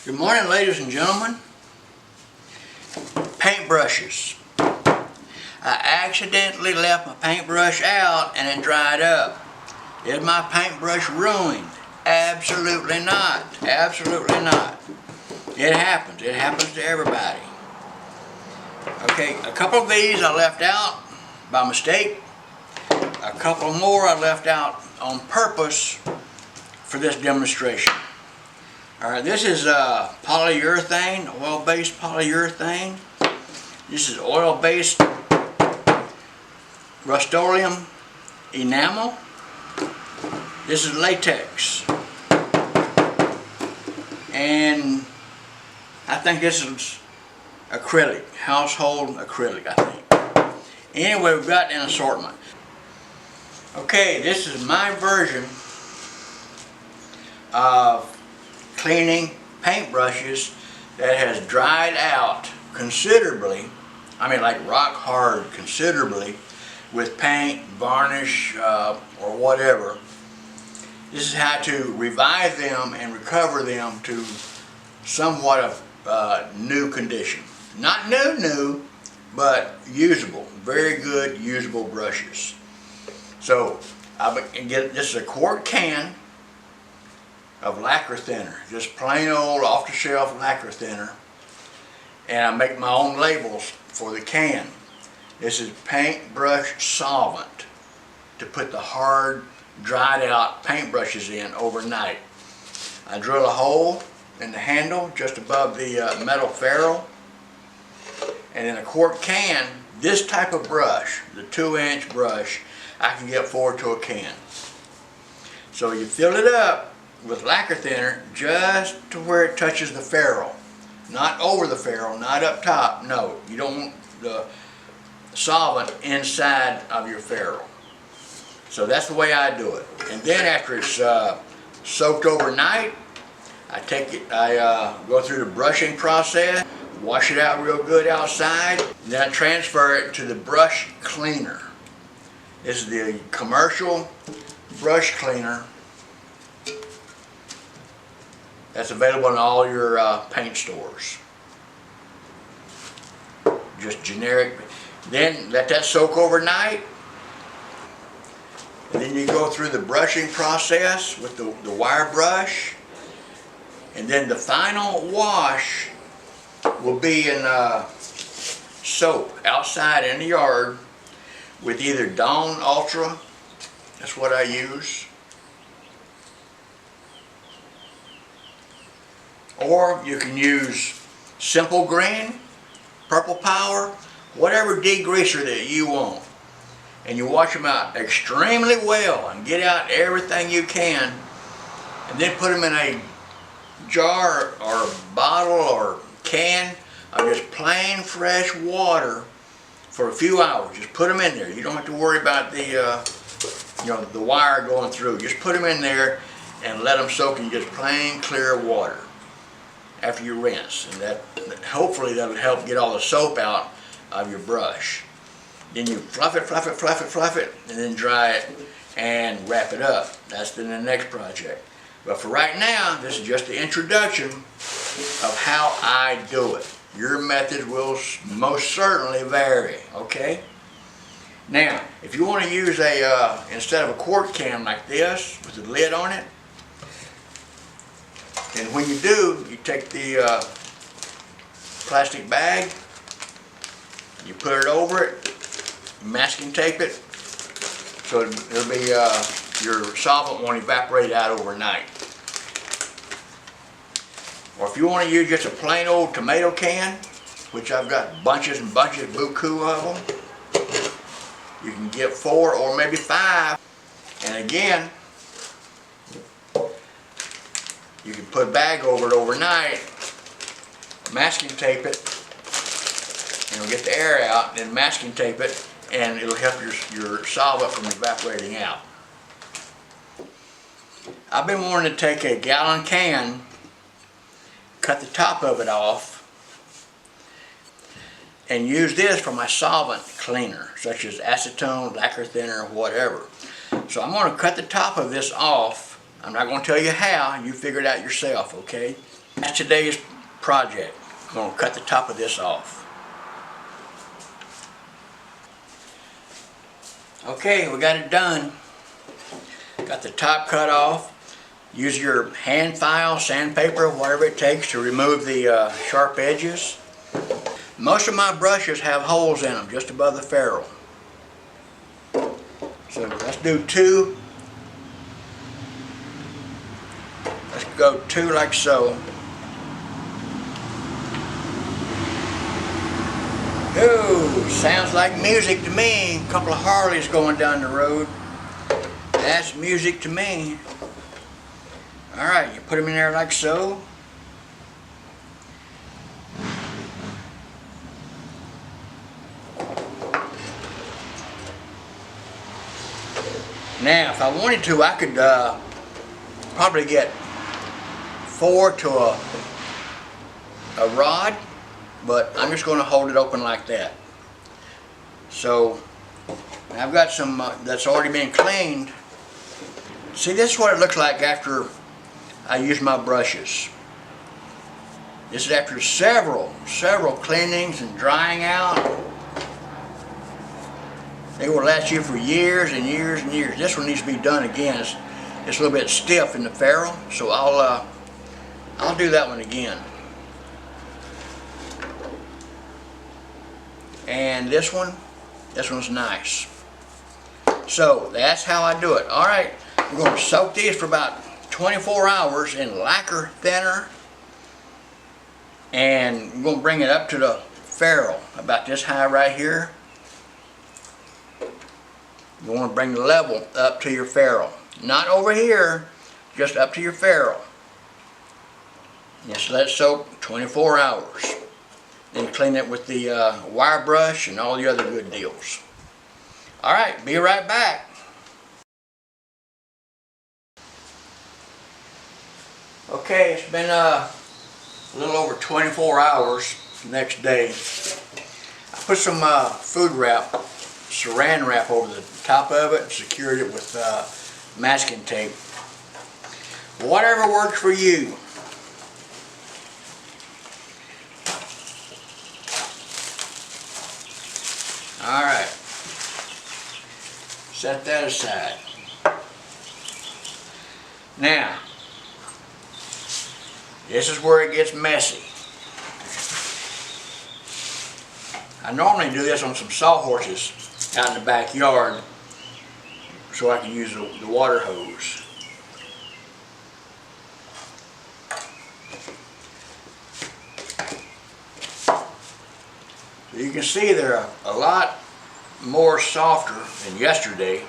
Good morning, ladies and gentlemen. Paintbrushes. I accidentally left my paintbrush out and it dried up. Is my paintbrush ruined? Absolutely not. Absolutely not. It happens. It happens to everybody. Okay, a couple of these I left out by mistake. A couple more I left out on purpose for this demonstration. Alright, this is polyurethane, oil-based polyurethane. This is oil-based Rust-Oleum enamel. This is latex. And I think this is acrylic, household acrylic, I think. Anyway, we've got an assortment. Okay, this is my version of cleaning paintbrushes that has dried out considerably, I mean like rock hard considerably, with paint, varnish, or whatever. This is how to revive them and recover them to somewhat of new condition. Not new, but usable. Very good usable brushes. So this is a quart can of lacquer thinner, just plain old off-the-shelf lacquer thinner, and I make my own labels for the can. This is paintbrush solvent to put the hard, dried out paintbrushes in overnight. I drill a hole in the handle just above the metal ferrule, and in a quart can, this type of brush, the 2-inch brush, I can get forward to a can. So you fill it up with lacquer thinner just to where it touches the ferrule. Not over the ferrule, not up top, no. You don't want the solvent inside of your ferrule. So that's the way I do it. And then after it's soaked overnight, I go through the brushing process, wash it out real good outside, and then I transfer it to the brush cleaner. This is the commercial brush cleaner that's available in all your paint stores. Just generic. Then let that soak overnight. And then you go through the brushing process with the wire brush. And then the final wash will be in soap outside in the yard with either Dawn Ultra, that's what I use, or you can use Simple Green, Purple Power, whatever degreaser that you want. And you wash them out extremely well and get out everything you can, and then put them in a jar or a bottle or can of just plain fresh water for a few hours. Just put them in there. You don't have to worry about the wire going through. Just put them in there and let them soak in just plain clear water after you rinse, and hopefully that'll help get all the soap out of your brush. Then you fluff it, and then dry it and wrap it up. That's then the next project. But for right now, this is just the introduction of how I do it. Your methods will most certainly vary, okay? Now, if you want to use instead of a quart can like this with the lid on it, and when you do, you take the plastic bag, you put it over it, masking tape it, so it'll be, your solvent won't evaporate out overnight. Or if you want to use just a plain old tomato can, which I've got bunches and bunches, buku of them, you can get 4 or maybe 5. And again, you can put a bag over it overnight, masking tape it, and it'll get the air out, and then masking tape it, and it'll help your solvent from evaporating out. I've been wanting to take a gallon can, cut the top of it off, and use this for my solvent cleaner, such as acetone, lacquer thinner, whatever. So I'm going to cut the top of this off. I'm not going to tell you how, you figure it out yourself, okay? That's today's project. I'm going to cut the top of this off. Okay, we got it done. Got the top cut off. Use your hand file, sandpaper, whatever it takes to remove the sharp edges. Most of my brushes have holes in them just above the ferrule. So let's do 2. Let's go 2 like so. Ooh, sounds like music to me. A couple of Harleys going down the road. That's music to me. Alright, you put them in there like so. Now, if I wanted to, I could probably get 4 to a rod, but I'm just going to hold it open like that. So, I've got some that's already been cleaned. See, this is what it looks like after I use my brushes. This is after several cleanings and drying out. They will last you for years and years and years. This one needs to be done again. It's a little bit stiff in the ferrule, so I'll do that one again. And this one's nice. So that's how I do it. All right, we're going to soak these for about 24 hours in lacquer thinner, and we're going to bring it up to the ferrule about this high right here. You want to bring the level up to your ferrule, not over here, just up to your ferrule. Just let it soak 24 hours. Then clean it with the wire brush and all the other good deals. Alright, be right back. Okay, it's been a little over 24 hours next day. I put some food wrap, saran wrap over the top of it and secured it with masking tape. Whatever works for you. Alright, set that aside. Now, this is where it gets messy. I normally do this on some sawhorses out in the backyard so I can use the water hose. So you can see they're a lot more softer than yesterday.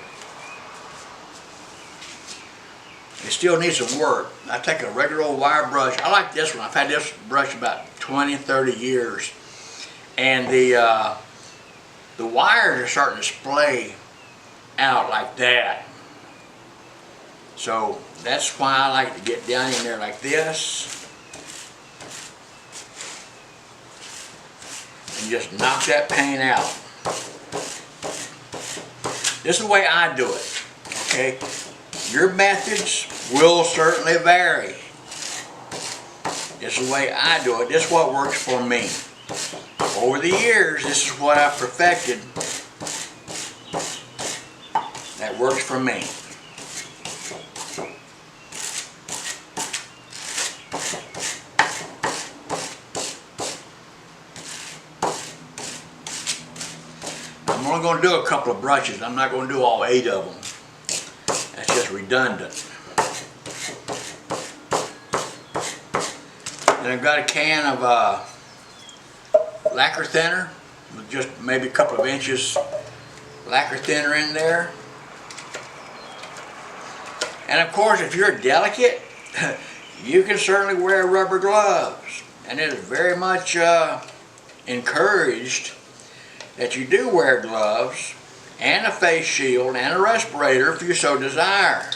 They still need some work. I take a regular old wire brush. I like this one. I've had this brush about 20, 30 years. And the wires are starting to splay out like that. So that's why I like to get down in there like this. And just knock that paint out. This is the way I do it, okay? Your methods will certainly vary. This is the way I do it. This is what works for me. Over the years, this is what I've perfected that works for me. I'm only going to do a couple of brushes. I'm not going to do all 8 of them. That's just redundant. And I've got a can of lacquer thinner with just maybe a couple of inches lacquer thinner in there. And of course, if you're delicate, you can certainly wear rubber gloves. And it is very much encouraged that you do wear gloves and a face shield and a respirator if you so desire.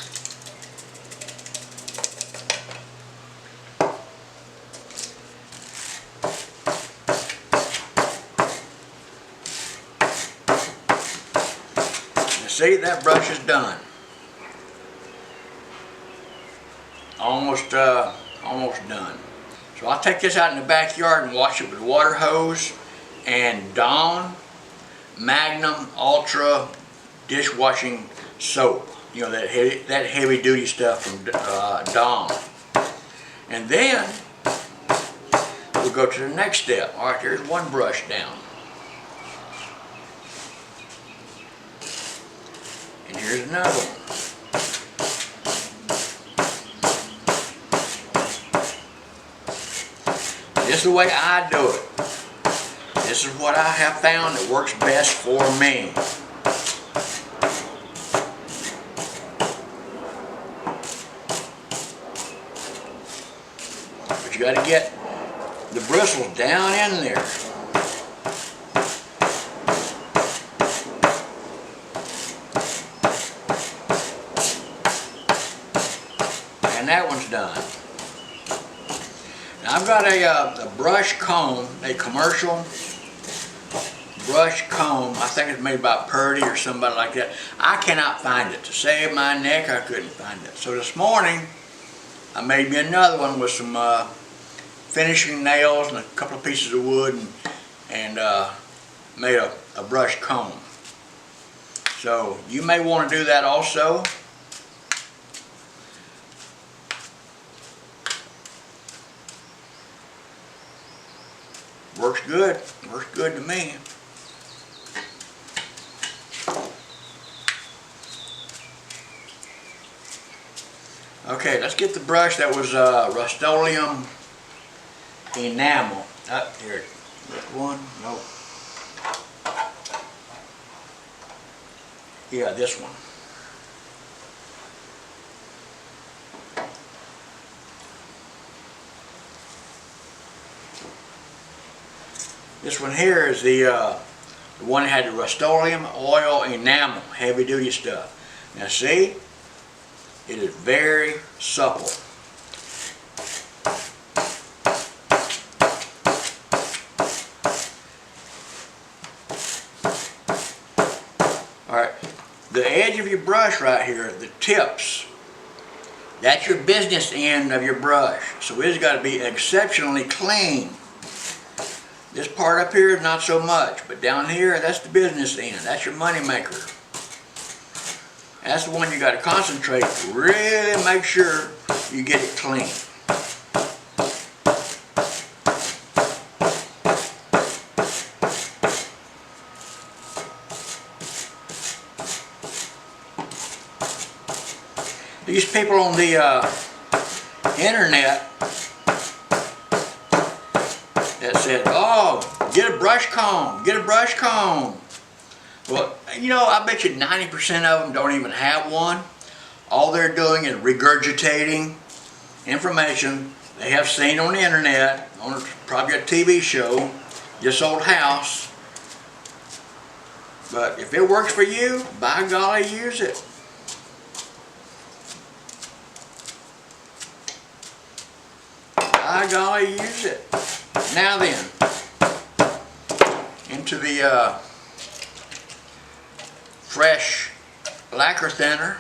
You see, that brush is done. Almost done. So I'll take this out in the backyard and wash it with a water hose and Dawn Magnum Ultra dishwashing soap. You know, that heavy duty stuff from Dawn. And then we'll go to the next step. All right, there's one brush down. And here's another one. This is the way I do it. This is what I have found that works best for me. But you got to get the bristles down in there. And that one's done. Now I've got a brush comb, a commercial brush comb. I think it's made by Purdy or somebody like that. I cannot find it. To save my neck, I couldn't find it. So this morning, I made me another one with some finishing nails and a couple of pieces of wood and made a brush comb. So you may want to do that also. Works good. Works good to me. Okay, let's get the brush that was Rust-Oleum enamel. Up here. One? No. Yeah, this one. This one here is the one that had the Rust-Oleum oil enamel, heavy duty stuff. Now see, it is very supple. Alright, the edge of your brush right here, the tips, that's your business end of your brush. So it's got to be exceptionally clean. This part up here is not so much, but down here, that's the business end. That's your money maker. That's the one you got to concentrate. Really make sure you get it clean. These people on the internet that said, oh, get a brush comb, get a brush comb. Well, you know, I bet you 90% of them don't even have one. All they're doing is regurgitating information they have seen on the internet, on probably a TV show, This Old House. But if it works for you, by golly, use it. By golly, use it. Now then, into the fresh lacquer thinner.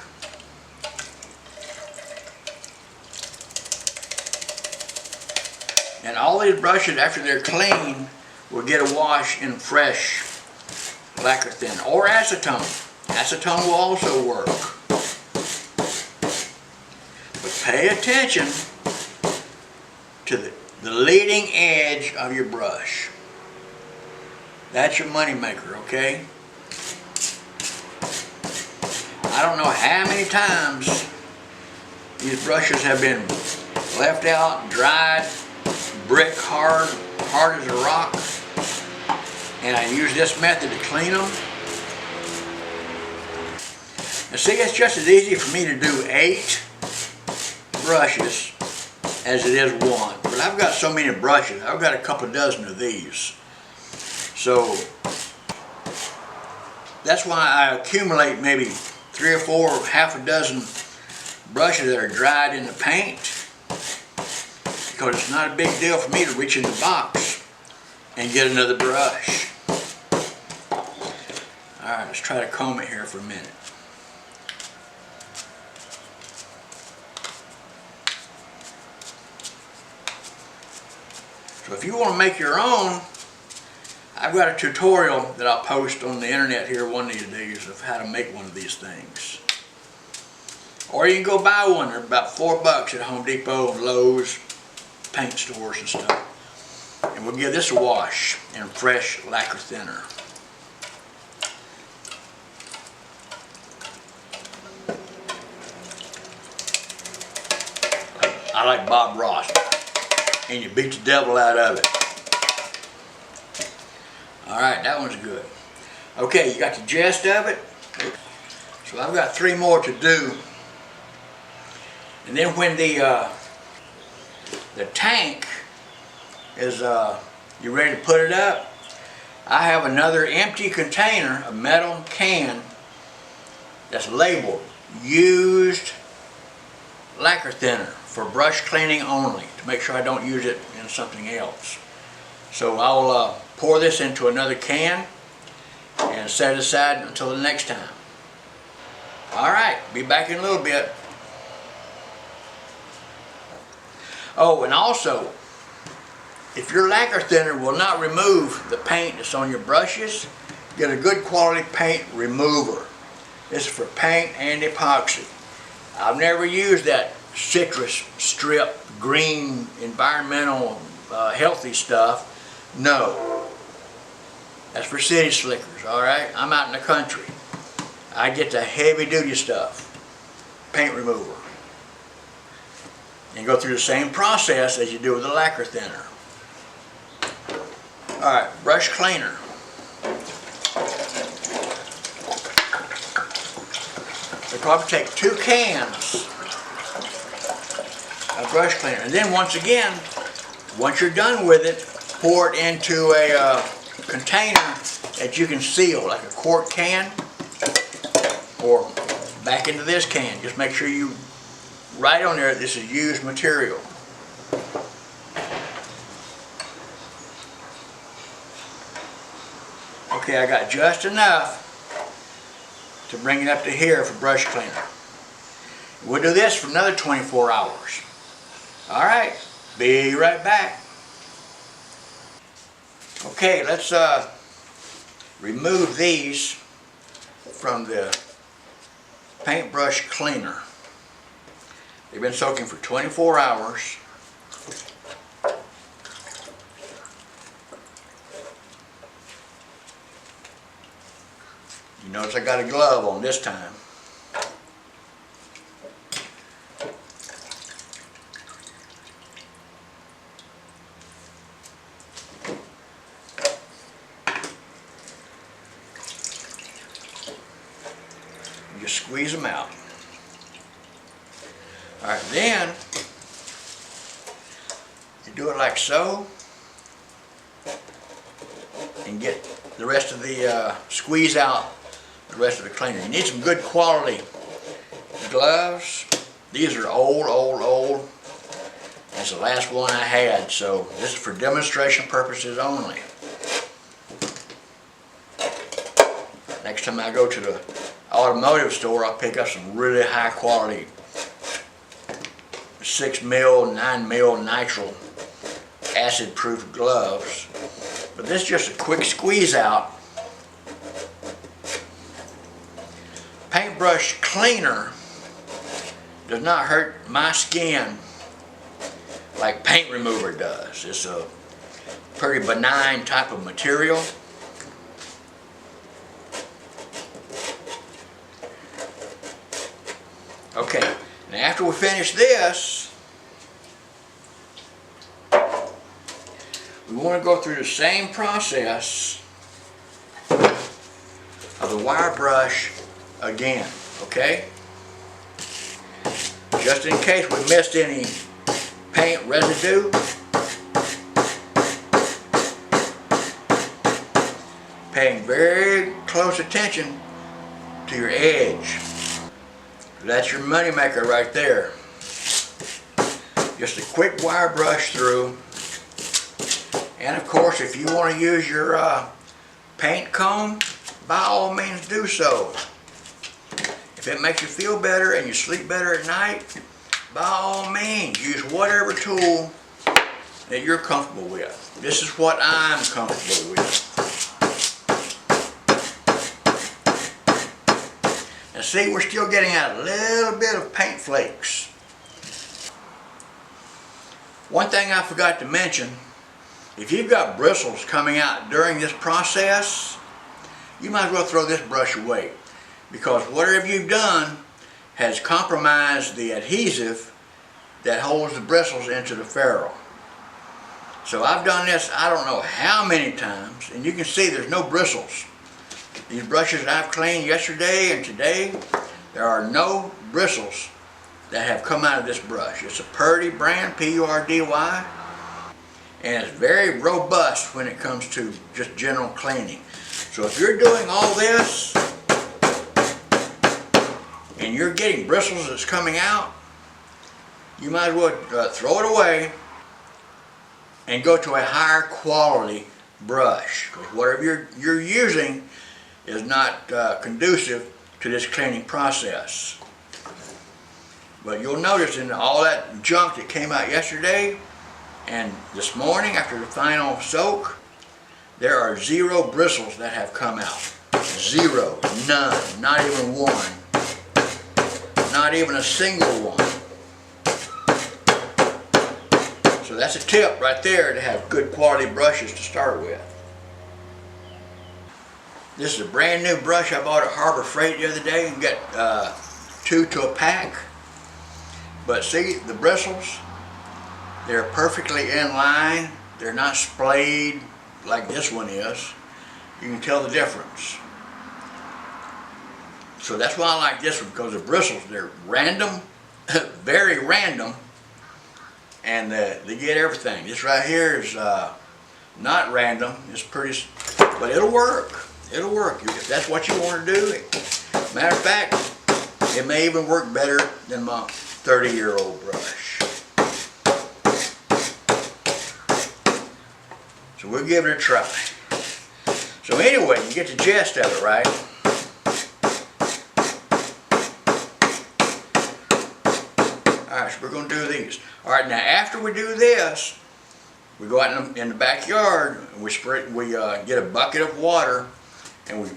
And all these brushes, after they're clean, will get a wash in fresh lacquer thinner or acetone. Acetone will also work. But pay attention to the leading edge of your brush. That's your money maker, okay? I don't know how many times these brushes have been left out, dried, brick hard as a rock, and I use this method to clean them. Now see, it's just as easy for me to do 8 brushes as it is one, but I've got so many brushes. I've got a couple dozen of these, so that's why I accumulate maybe 3 or 4 or half a dozen brushes that are dried in the paint, because it's not a big deal for me to reach in the box and get another brush. Alright, let's try to comb it here for a minute. So if you want to make your own, I've got a tutorial that I'll post on the internet here one of these days of how to make one of these things. Or you can go buy one. They're about $4 at Home Depot and Lowe's, paint stores and stuff. And we'll give this a wash in fresh lacquer thinner. I like Bob Ross. And you beat the devil out of it. Alright, that one's good. Okay, you got the gist of it. So I've got 3 more to do. And then when the tank is you ready to put it up, I have another empty container, a metal can that's labeled used lacquer thinner for brush cleaning only, to make sure I don't use it in something else. So I'll pour this into another can and set it aside until the next time. Alright, be back in a little bit. Oh, and also, if your lacquer thinner will not remove the paint that's on your brushes, get a good quality paint remover. This is for paint and epoxy. I've never used that citrus strip, green, environmental, healthy stuff. No. That's for city slickers, alright? I'm out in the country. I get the heavy duty stuff, paint remover. And go through the same process as you do with the lacquer thinner. Alright, brush cleaner. You'll probably take 2 cans of brush cleaner. And then once again, once you're done with it, pour it into a container that you can seal, like a quart can, or back into this can. Just make sure you write on there, this is used material. Okay, I got just enough to bring it up to here for brush cleaner. We'll do this for another 24 hours. Alright, be right back. Okay, let's remove these from the paintbrush cleaner. They've been soaking for 24 hours. You notice I got a glove on this time. You just squeeze them out. Alright, then you do it like so and get the rest of the, squeeze out the rest of the cleaner. You need some good quality gloves. These are old. That's the last one I had, so this is for demonstration purposes only. Next time I go to the automotive store, I'll pick up some really high quality 6mm, 9mm nitrile acid proof gloves. But this is just a quick squeeze out. Paintbrush cleaner does not hurt my skin like paint remover does. It's a pretty benign type of material. Okay, and after we finish this, we want to go through the same process of the wire brush again, okay? Just in case we missed any paint residue. Paying very close attention to your edge. That's your money maker right there. Just a quick wire brush through. And of course, if you want to use your paint comb, by all means do so. If it makes you feel better and you sleep better at night, by all means use whatever tool that you're comfortable with. This is what I'm comfortable with. And see, we're still getting out a little bit of paint flakes. One thing I forgot to mention, if you've got bristles coming out during this process, you might as well throw this brush away, because whatever you've done has compromised the adhesive that holds the bristles into the ferrule. So I've done this I don't know how many times, and you can see there's no bristles. These brushes that I've cleaned yesterday and today, there are no bristles that have come out of this brush. It's a Purdy brand, P-U-R-D-Y, and it's very robust when it comes to just general cleaning. So if you're doing all this and you're getting bristles that's coming out, you might as well throw it away and go to a higher quality brush, because whatever you're using is not conducive to this cleaning process. But you'll notice in all that junk that came out yesterday and this morning after the final soak, there are 0 bristles that have come out. 0, none, not even one, not even a single one. So that's a tip right there to have good quality brushes to start with. This is a brand new brush I bought at Harbor Freight the other day and got 2 to a pack. But see, the bristles, they're perfectly in line. They're not splayed like this one is. You can tell the difference. So that's why I like this one, because the bristles, they're random, very random, and they get everything. This right here is not random. It's pretty, but it'll work. It'll work if that's what you want to do. Matter of fact, it may even work better than my 30-year-old brush. So we'll give it a try. So anyway, you get the gist of it, right? Alright, so we're going to do these. Alright, now after we do this, we go out in the backyard and we get a bucket of water and we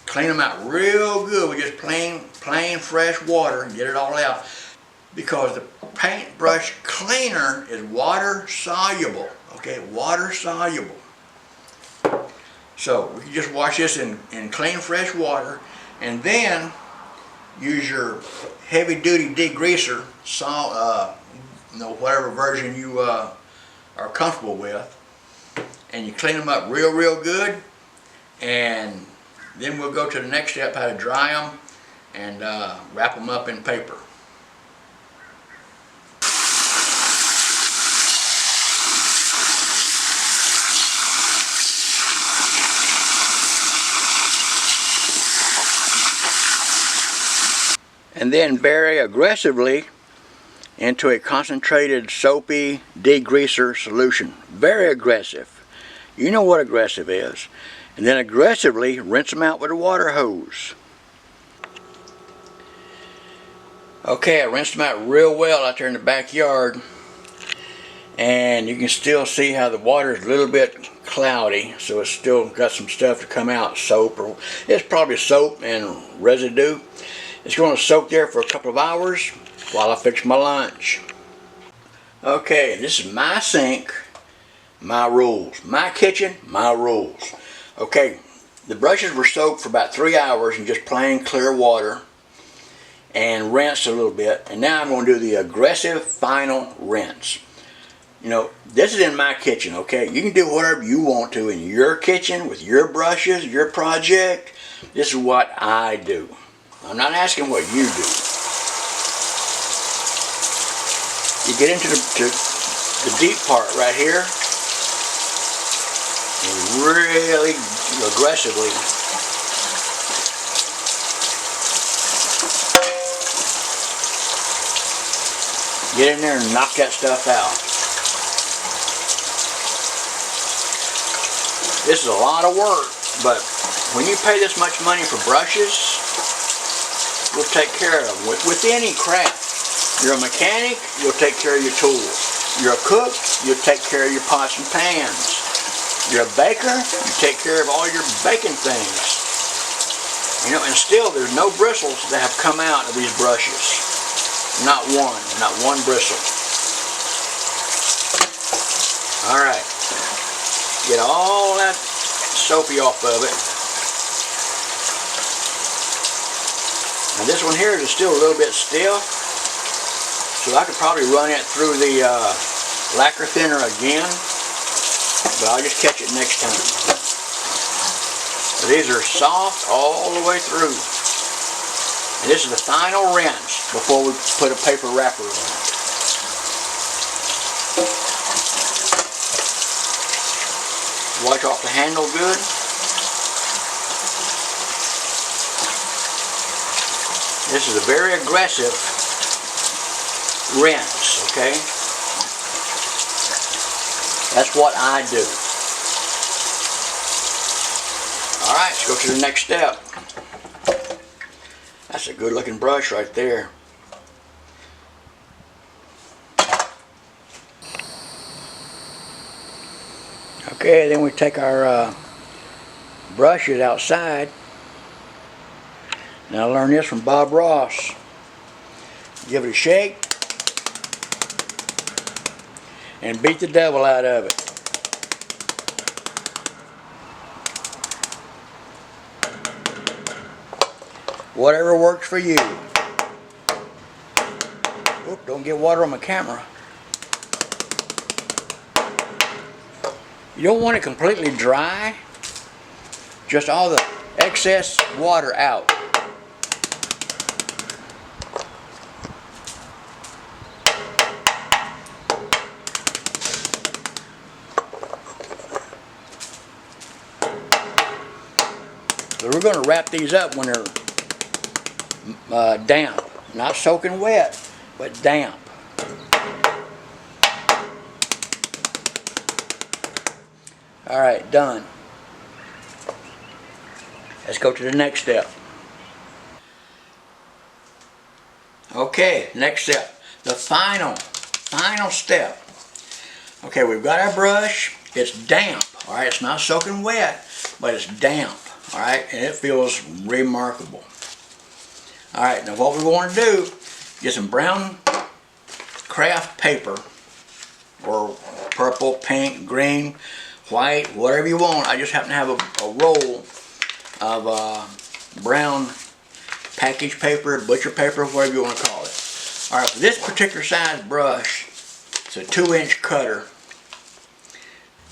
clean them out real good. We just plain fresh water and get it all out, because the paintbrush cleaner is water soluble. Okay, water soluble. So we can just wash this in clean fresh water, and then use your heavy duty degreaser, whatever version you are comfortable with, and you clean them up real good, and then we'll go to the next step, how to dry them and wrap them up in paper. And then very aggressively into a concentrated soapy degreaser solution. Very aggressive. You know what aggressive is. And then aggressively rinse them out with a water hose. Okay, I rinsed them out real well out there in the backyard, and you can still see how the water is a little bit cloudy, so it's still got some stuff to come out, soap, or it's probably soap and residue. It's going to soak there for a couple of hours while I fix my lunch. Okay, this is my sink, my rules. My kitchen, my rules. Okay, the brushes were soaked for about 3 hours in just plain clear water and rinsed a little bit, and now I'm going to do the aggressive final rinse. You know, this is in my kitchen, okay? You can do whatever you want to in your kitchen with your brushes, your project. This is what I do. I'm not asking what you do. You get into the deep part right here and really aggressively get in there and knock that stuff out. This is a lot of work, but when you pay this much money for brushes, we'll take care of them. With any craft, you're a mechanic, you'll take care of your tools. You're a cook, you take care of your pots and pans. You're a baker, you take care of all your baking things. You know, and still there's no bristles that have come out of these brushes. Not one bristle. Alright, get all that soapy off of it. And this one here is still a little bit stiff, so I could probably run it through the lacquer thinner again, but I'll just catch it next time. These are soft all the way through. And this is the final rinse before we put a paper wrapper on it. Wash off the handle good. This is a very aggressive rinse, okay? That's what I do. Alright, let's go to the next step. That's a good looking brush right there. Okay, then we take our brushes outside. Now I learned this from Bob Ross. Give it a shake and beat the devil out of it. Whatever works for you. Oop, don't get water on my camera. You don't want it completely dry. Just all the excess water out. So we're going to wrap these up when they're damp, not soaking wet, but damp. Alright, done. Let's go to the next step. Okay, next step. The final step. Okay, we've got our brush. It's damp. Alright, it's not soaking wet, but it's damp. Alright, and it feels remarkable. Alright, now what we're going to do, get some brown craft paper, or purple, pink, green, white, whatever you want. I just happen to have a roll of brown package paper, butcher paper, whatever you want to call it. Alright, for this particular size brush, it's a 2-inch cutter.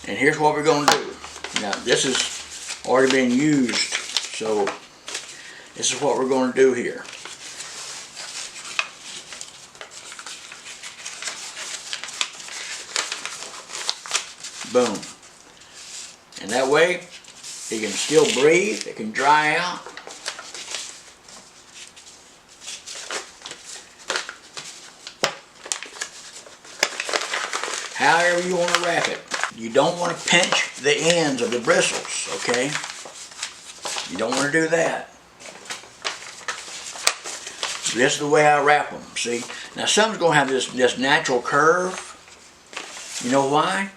And here's what we're going to do. Now, this is already been used, so this is what we're going to do here. Boom. And that way, it can still breathe, it can dry out. However you want to wrap it. You don't want to pinch the ends of the bristles, okay? You don't want to do that. This is the way I wrap them, see? Now some's going to have this natural curve. You know why?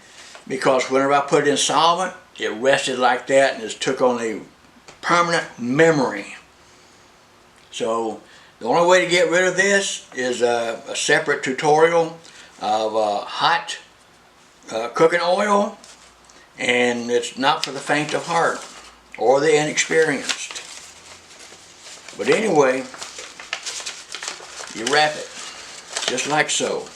Because whenever I put it in solvent, it rested like that and it took on a permanent memory. So the only way to get rid of this is a separate tutorial of hot cooking oil, and it's not for the faint of heart or the inexperienced. But anyway, you wrap it just like so.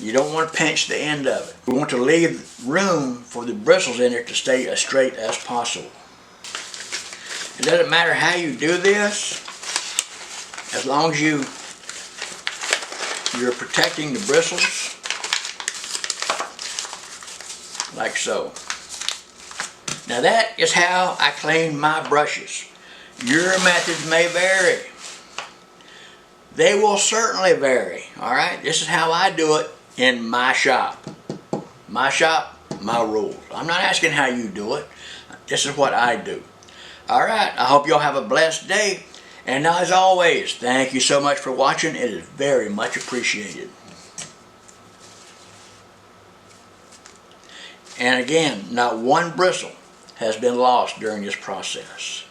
You don't want to pinch the end of it. We want to leave room for the bristles in it to stay as straight as possible. It doesn't matter how you do this, as long as you're protecting the bristles, like so. Now that is how I clean my brushes. Your methods may vary. They will certainly vary, alright? This is how I do it in my shop. My shop, my rules. I'm not asking how you do it. This is what I do. Alright, I hope y'all have a blessed day. And as always, thank you so much for watching. It is very much appreciated. And again, not one bristle has been lost during this process.